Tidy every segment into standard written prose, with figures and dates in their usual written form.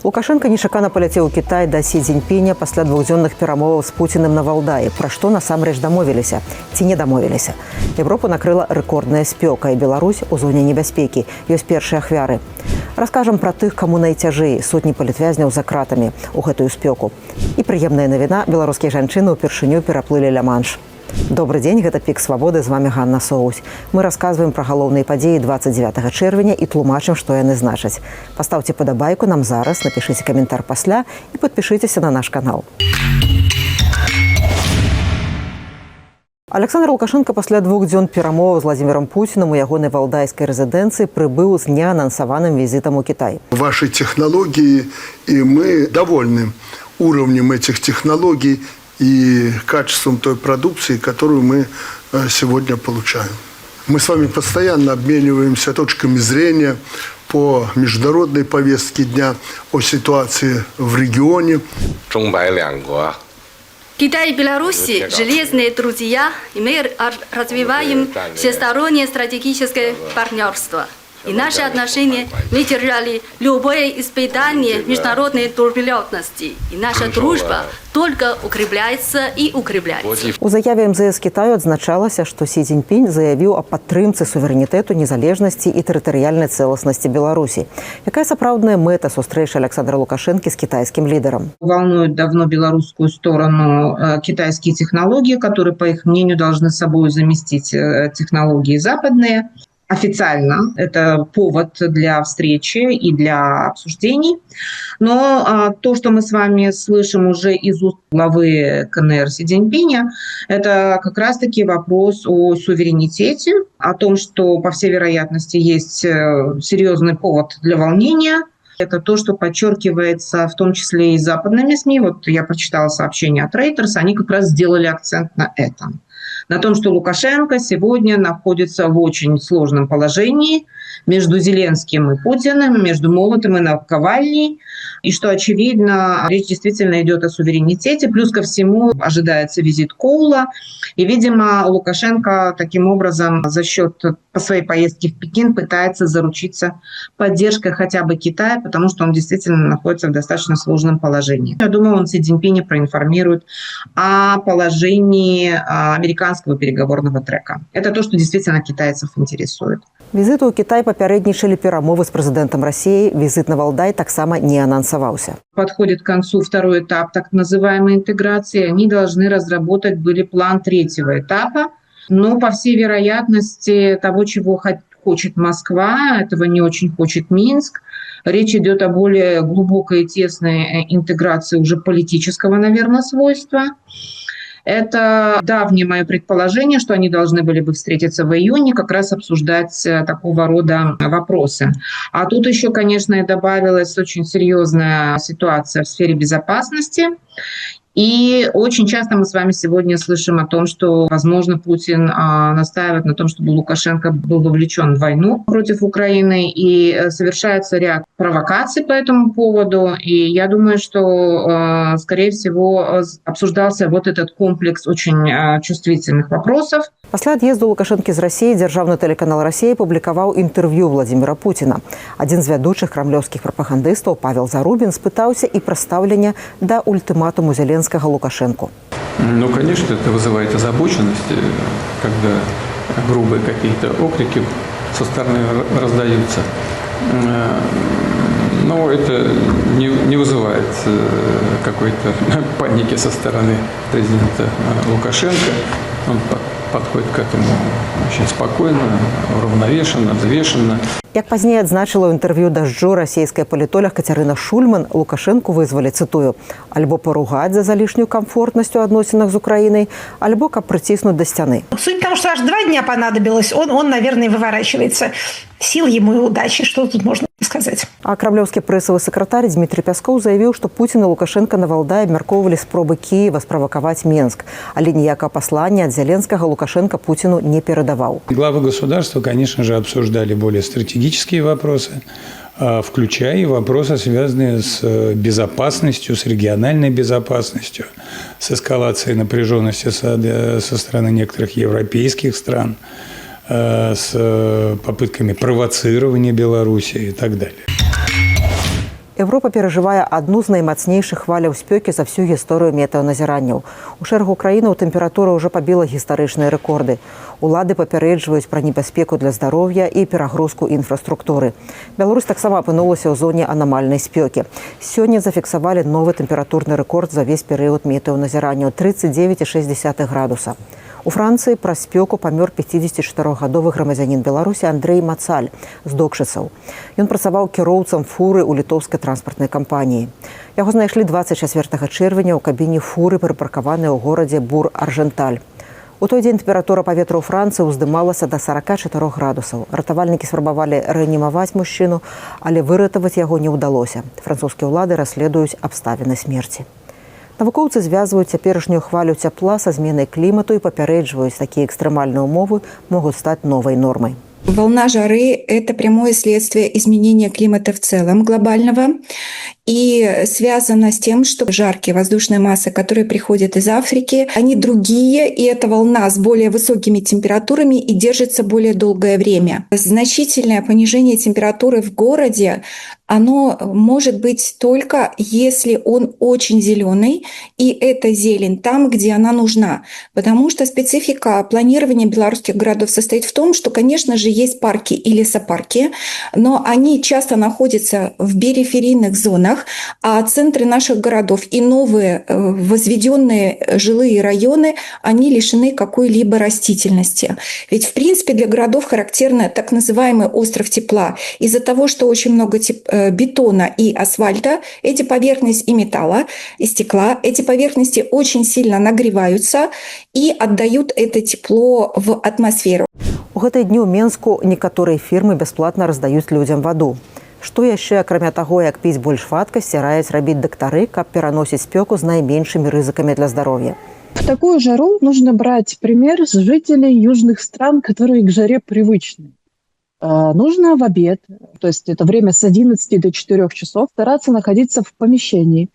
Лукашенко нечакана паляцеў у Кітай да Сі Цзіньпіня пасля двухдзённых перамоваў з Пуціным на Валдаі. Пра што насамрэч дамовіліся? Ці не дамовіліся? Еўропу накрыла рэкордная спёка, і Беларусь у зоне небяспекі. Ёсць першыя ахвяры. Раскажам пра тых, каму найцяжэй, сотні палітвязняў за кратамі ў гэтую спёку. І прыемная навіна, беларускія жанчыны ўпершыню пераплылі Ля-Манш. Добрый день, гэта Пік Свабоды, з вами Ганна Соусь. Мы расказваем пра галоўныя падзеі 29 чэрвеня і тлумачым, што яны значаць. Пастаўце падабайку нам зараз, напішыце каментар пасля і падпішыцеся на наш канал. Александр Лукашенко пасля 2 дзён перамоваў з Владзімірам Пуцінам у ягонай валдайскай рэзідэнцыі прыбыў з неанансаваным візітам у Кітай. Ваши технологии, и мы довольны уровнем этих технологий и качеством той продукции, которую мы сегодня получаем. Мы с вами постоянно обмениваемся точками зрения по международной повестке дня, о ситуации в регионе. Китай и Беларусь – железные друзья, и мы развиваем всестороннее стратегическое партнерство. И наши отношения выдержали любое испытание международной турбулентности. И наша дружба только укрепляется и укрепляется. У заяве МЗС Китаю адзначалася, што Сі Цзіньпінь заявіў аб падтрымцы суверэнітэту, незалежнасці і тэрытарыяльнай цэласнасці Беларусі. Якая сапраўдная мэта сустрэчы Александра Лукашенко с китайским лидером? Волнуют давно белорусскую сторону китайские технологии, которые, по их мнению, должны собой заместить технологии западные. Официально это повод для встречи и для обсуждений. Но то, что мы с вами слышим уже из уст главы КНР Си Цзиньпиня, это как раз-таки вопрос о суверенитете, о том, что, по всей вероятности, есть серьезный повод для волнения. Это то, что подчеркивается в том числе и западными СМИ. Вот я прочитала сообщение от Reuters, они как раз сделали акцент на этом. На том, что Лукашенко сегодня находится в очень сложном положении между Зеленским и Путиным, между молотом и наковальней, и что, очевидно, речь действительно идет о суверенитете. Плюс ко всему ожидается визит Коула, и, видимо, Лукашенко таким образом за счет по своей поездке в Пекин пытается заручиться поддержкой хотя бы Китая, потому что он действительно находится в достаточно сложном положении. Я думаю, он Си Цзиньпиня проинформирует о положении американского переговорного трека. Это то, что действительно китайцев интересует. Візит у Кітай папярэднічалі перамовы з прэзідэнтам Расіі. Візит на Валдай таксама не анансаваўся. Подходит к концу второй этап так называемой интеграции. Они должны разработать были план третьего этапа. Но, по всей вероятности, того, чего хочет Москва, этого не очень хочет Минск. Речь идет о более глубокой и тесной интеграции уже политического, наверное, свойства. Это давнее мое предположение, что они должны были бы встретиться в июне, как раз обсуждать такого рода вопросы. А тут еще, конечно, и добавилась очень серьезная ситуация в сфере безопасности. И очень часто мы с вами сегодня слышим о том, что, возможно, Путин настаивает на том, чтобы Лукашенко был вовлечен в войну против Украины, и совершается ряд провокаций по этому поводу. И я думаю, что, скорее всего, обсуждался вот этот комплекс очень чувствительных вопросов. Пасля ад'езду Лукашэнкі з Расіі дзяржаўны тэлеканал «Расія» публікаваў інтэрв'ю Владзіміра Пуціна. Адзін з вядучых крамлёўскіх прапагандыстаў Павел Зарубін спытаўся і пра стаўленне да ультыматуму Зеленскага Лукашенку. Ну, конечно, это вызывает озабоченность, когда грубые какие-то окрики со стороны раздаются. Но это не вызывает какой-то паники со стороны президента Лукашенко. Он подходит к этому очень спокойно, уравновешенно, взвешенно. Як пазней адзначыла ў інтэрв'ю «Дажджу» расійская палітолог Кацярына Шульман, Лукашэнку вызвалі, цытую, альбо паругаць за залішнюю комфортнасць у адносінах з Украінай, альбо каб прыціснуць да сцяны. Суть в том, что аж 2 дня понадобилось. Он, наверное, выворачивается. Сил ему и удачи. Что тут можно сказать? А крамлёўскі прэсавы сакратар Дмітрий Пяскоў заявіў, што Пуцін і Лукашенко на Валдаі абмяркоўвалі спробы Кіева справакаваць Мінск, але ніякага паслання ад Зеленскага Лукашенко Путину не перадаваў. Главы государства, конечно же, обсуждали более стратегические вопросы, включая и вопросы, связанные с безопасностью, с региональной безопасностью, с эскалацией напряженности со стороны некоторых европейских стран, с попытками провоцирования Беларуси и так далее. Еўропа перажывае адну з наймацнейшых хваляў спёкі за всю гісторыю метэаназіранняў. У шэрагу краінаў тэмпература ўжо пабіла гістарычныя рэкорды. Улады папярэджваюць пра небяспеку для здароўя і перагрузку інфраструктуры. Беларусь таксама апынулася ў зоне анамальнай спёкі. Сёння зафіксавалі новы тэмпературны рэкорд за весь перыяд метэаназіранняў – 39,6 градуса. У Францыі праз спёку памёр 54-гадовы грамадзянін Беларусі Андрэй Мацаль з Докшыцаў. Ён працаваў кіроўцам фуры ў літоўскай транспартнай кампаніі. Яго знайшлі 24 чэрвеня ў кабіне фуры, прыпаркаванай у горадзе Бур-Арженталь. У той дзень тэмпература паветра ў Францыі ўздымалася да 44 градусаў. Ратавальнікі спрабавалі рэанімаваць мужчыну, але выратаваць яго не ўдалося. Французскія ўлады расследуюць абставіны смерці. Навукоўцы звязваюць цяперашнюю хвалю цяпла са зменай клімату і папярэджваюць, такія экстрэмальныя ўмовы могуць стаць новай нормай. Волна жары – это прямое следствие изменения климата в целом глобального и связано с тем, что жаркие воздушные массы, которые приходят из Африки, они другие, и эта волна с более высокими температурами и держится более долгое время. Значительное понижение температуры в городе оно может быть только если он очень зеленый, и эта зелень там, где она нужна. Потому что специфика планирования белорусских городов состоит в том, что, конечно же, есть парки и лесопарки, но они часто находятся в периферийных зонах, а центры наших городов и новые возведенные жилые районы, они лишены какой-либо растительности. Ведь, в принципе, для городов характерно так называемый остров тепла. Из-за того, что очень много бетона и асфальта, эти поверхности и металла, и стекла, эти поверхности очень сильно нагреваются и отдают это тепло в атмосферу. У гэтыя дні ў Менску некаторыя фірмы бясплатна раздаюць людзям ваду. Што яшчэ, акрамя таго, як піць больш вадкасці, раяць рабіць дактары, каб пераносіць спёку з найменшымі рызыкамі для здароўя? В такую жару нужно брать пример с жителей южных стран, которые к жаре привычны. Нужно в обед, то есть это время с 11 до 4 часов, стараться находиться в помещении,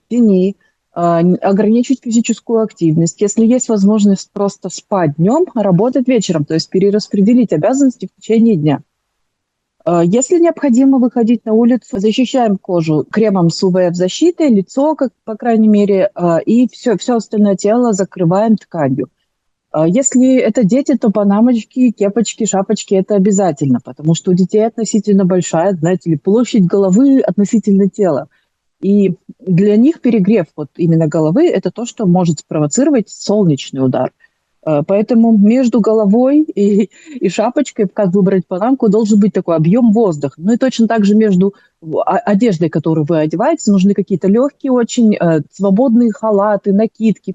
в тени, ограничить физическую активность. Если есть возможность просто спать днем, работать вечером, то есть перераспределить обязанности в течение дня. Если необходимо выходить на улицу, защищаем кожу кремом с УВФ-защитой, лицо, как, по крайней мере, и все остальное тело закрываем тканью. Если это дети, то панамочки, кепочки, шапочки – это обязательно, потому что у детей относительно большая, знаете ли, площадь головы относительно тела. И для них перегрев вот именно головы – это то, что может спровоцировать солнечный удар. Поэтому между головой и шапочкой, как выбрать панамку, должен быть такой объем воздуха. Ну и точно так же между одеждой, которую вы одеваете, нужны какие-то легкие, очень свободные халаты, накидки.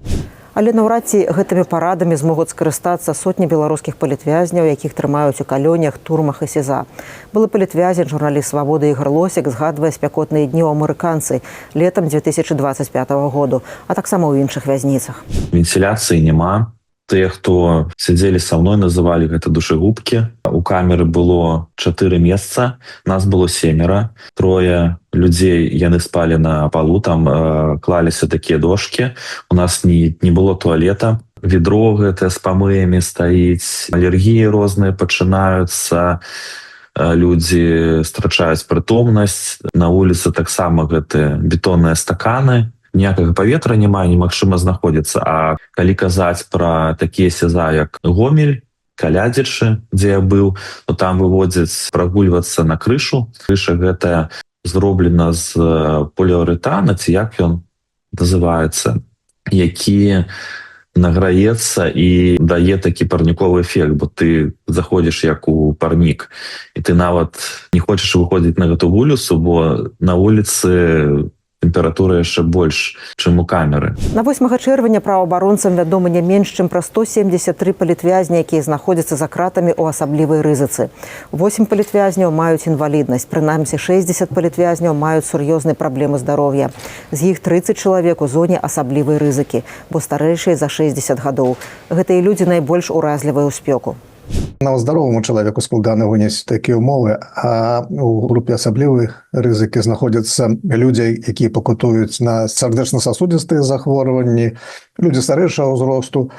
Але наўрад ці гэтымі парадамі змогуць скарыстацца сотні беларускіх палітвязняў, якіх трымаюць у калоніях, турмах і СІЗА. Былы палітвязень, журналіст «Свабоды» Ігар Лосік згадвае спякотныя дні ў амерыканцы летам 2025 году, а таксама ў іншых вязніцах. Вентиляцыі няма. Тыя, хто сядзелі са мной, называлі гэта душегубкі. У камеры было 4 месца, нас было 7. 3 людзей, яны спалі на полу, там клаліся такія дошкі. У нас не было туалета. Ведро гэтае з памыямі стаіць. Алергіі розныя пачынаюцца. Людзі страчаюць прытомнасць. На вуліцы таксама гэтыя бетонныя стаканы. Ніякага паветра няма, немагчыма знаходзіцца. А калі казаць пра такія СІЗА, як Гомель, Калядзічы, дзе я быў, то там выводзяць прагульвацца на крышу. Крыша гэтая зроблена з поліурэтана, ці як ён называецца, які награецца і дае такі парніковы эфект, бо ты заходзіш як у парнік. І ты нават не хочаш выходзіць на гэту вуліцу, бо на вуліцы тэмпература яшчэ больш, чым у камеры. На 8 чэрвеня праваабаронцам вядома не менш, чым пра 173 палітвязні, якія знаходзяцца за кратамі ў асаблівай рызыцы. 8 палітвязняў маюць інваліднасць, прынамсі 60 палітвязняў маюць сур'ёзныя праблемы здароўя. З іх 30 чалавек у зоне асаблівай рызыкі, бо старэйшыя за 60 гадоў. Гэтыя людзі найбольш уразлівыя ў спёку. Нават здароваму чалавеку складана вынесці такія ўмовы, а у групе асаблівай рызыкі знаходзяцца людзі, якія пакутуюць на сардэчна-сасудзістыя захворванні, людзі старэйшага ўзросту,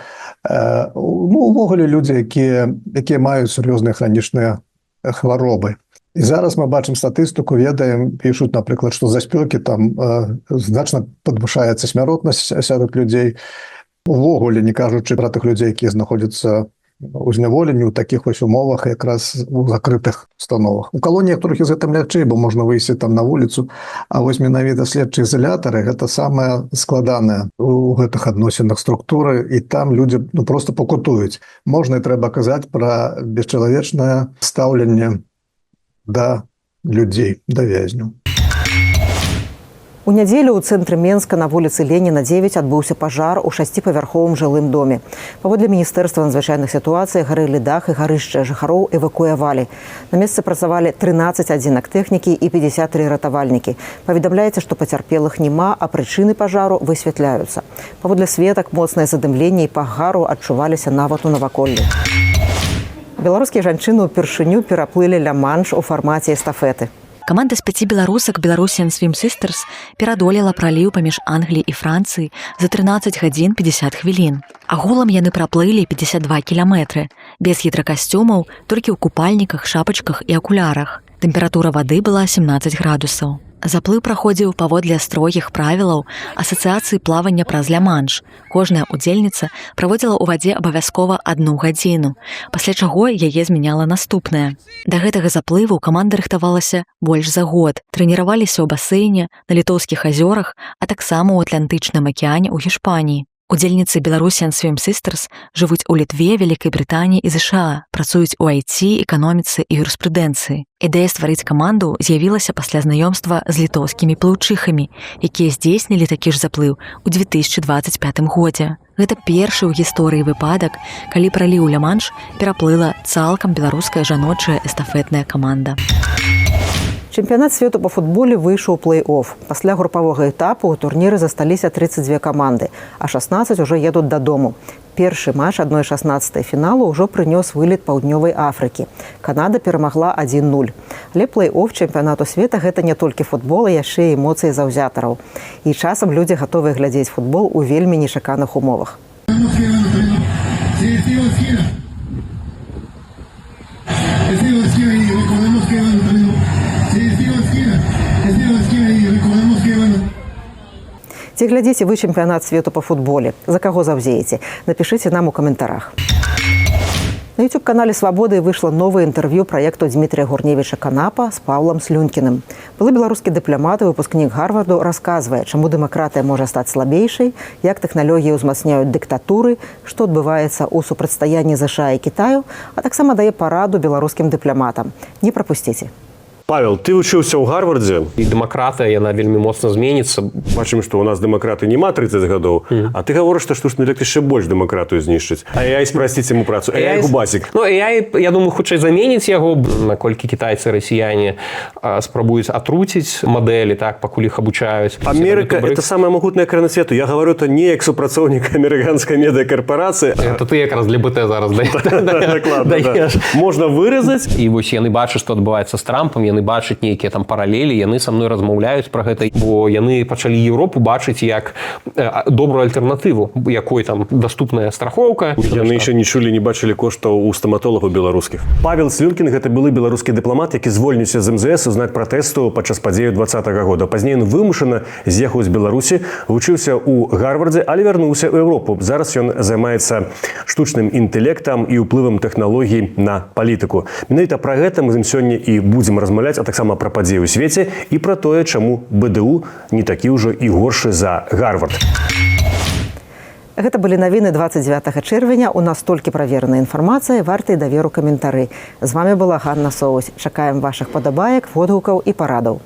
увогуле людзі, якія маюць сур'ёзныя хранічныя хваробы. І зараз мы бачым статыстыку, ведаем, пішуць, напрыклад, што за спёкі там значна падвышаецца смяротнасць сярод людзей. Увогуле, не кажучы пра тых людзей, якія знаходзяцца у зняволенні ў такіх вось умовах, якраз у закрытых установах. У калоніях трохі з гэтым лягчэй, бо можна выйсці там на вуліцу, а вось менавіта следчыя ізалятары гэта самае складанае у гэтых адносінах структуры, і там людзі просто пакутуюць. Можна і трэба казаць пра бесчалавечнае стаўленне да людзей, да вязняў. У нядзелю ў цэнтры Менска на вуліцы Леніна 9 адбыўся пажар у 6павярховым жылым доме. Паводле Міністэрства надзвычайных сітуацый гарэлі дах і гарышча, жыхароў эвакуявалі. На месцы працавалі 13 адзінак тэхнікі і 53 ратавальнікі. Паведамляецца, што пацярпелых няма, а прычыны пажару высвятляюцца. Паводле сведак, моцнае задымленне і пах гару адчуваліся нават у наваколлі. Беларускія жанчыны ўпершыню пераплылі Ля-Манш у фармаце эстафеты. Каманда з 5 беларусак Belarusian Swim Sisters перадолела праліў паміж Англіяй і Францыяй за 13 гадзін 50 хвілін. Агулам яны праплылі 52 кіламетры. Без гідракасцюмаў, толькі ў купальніках, шапачках і акулярах. Тэмпература вады была 17 градусаў. Заплыў праходзіў паводле строгіх правілаў асацыяцыі плавання праз Ля-Манш. Кожная удзельніца праводзіла ў вадзе абавязкова 1 гадзіну, пасля чаго яе змяняла наступная. Да гэтага заплыву каманда рыхтавалася больш за год. Трэніраваліся ў басейне, на Літоўскіх азёрах, а таксама ў Атлантычным акіяне ў Гішпаніі. Удзельніцы Belarusian Swim Sisters жывуць у Літве, Вялікай Брытаніі і ЗША, працуюць у IT, эканоміцы і юрыспрудэнцыі. Ідэя стварыць каманду з'явілася пасля знаёмства з літоўскімі плыўчыхамі, якія здзейснілі такі ж заплыў у 2025 годзе. Гэта першы ў гісторыі выпадак, калі праліў Ля-Манш пераплыла цалкам беларуская жаночая эстафетная каманда. Чэмпіянат свету па футболе выйшаў у плэй-офф. Пасля групавога этапу ў турніры засталіся 32 каманды, а 16 ужо едуць дадому. Першы матч 1/16 фіналу ўжо прынёс вылет Паўднёвай Афрыкі. Канада перамагла 1-0. Але плэй-офф чэмпіянату света гэта не толькі футбол, а яшчэ і эмоцыі заўзятараў. І часам людзі гатовыя глядзець футбол у вельмі нечаканых умовах. Ці глядзіце вы чэмпіянат свету па футболе? За каго заўзееце? Напішыце нам у каментарах. На YouTube-канале «Свабоды» выйшла новае інтэрв'ю праекту Дмітрія Гурневіча Канапа з Паўлам Слюнкіным. Былы беларускі дыпламат і выпускнік Гарварду расказвае, чаму дэмакратыя можа стаць слабейшай, як тэхналогіі ўзмацняюць дыктатуры, што адбываецца ў супрацьстаянні ЗША і Кітаю, а таксама дае параду беларускім дыпламатам. Не прапусціце. Павел, ты вучыўся ў Гарвардзе? І дэмакратыя, яна вельмі моцна зменіцца. Бачым, што ў нас дэмакраты няма 30 гадоў, а ты гаворыш, што штучны інтэлект яшчэ больш дэмакратыю знішчыць. AI спрасціць яму працу. AI губасік. Ну, AI, я думаю, хутчэй заменіць яго, наколькі кітайцы, расіяне спрабуюць атруціць мадэлі, так, пакуль іх абучаюць. Америка – это самая могутная краіна свету. Я говорю это не як супрацоўнік амерыканскай медыакарпорацыі. Это ты якраз для БТ зараз даеш. Можна выразаць. І вось яны бачаць, што адбываецца з Трампам, яны бачаць нейкія там паралелі, яны са мной размаўляюць пра гэта, бо яны пачалі Еўропу бачыць як добрую альтэрнатыву, якой там даступная страхоўка. Яны яшчэ не чулі, не бачылі коштаў у стаматолагаў беларускіх. Павел Слюнкін – гэта былы беларускі дыпламат, які звольніўся з МЗС у знак пратэсту падчас падзеяў 2020 года. Пазней ён вымушана з'ехаў з Беларусі, вучыўся ў Гарвардзе, але вярнуўся ў Еўропу. Зараз ён займаецца штучным інтэлектам і ўплывам тэхналогій на палітыку. Менавіта пра гэта мы з ім сёння і будзем размаўляць, а таксама пра падзеі ў свеце і пра тое, чаму БДУ не такі ўжо і горшы за Гарвард. Гэта былі навіны 29 чэрвеня. У нас толькі правераная інфармацыя, вартай даверу каментары. З вамі была Ганна Соусь. Чакаем вашых падабаек, водгукаў і парадаў.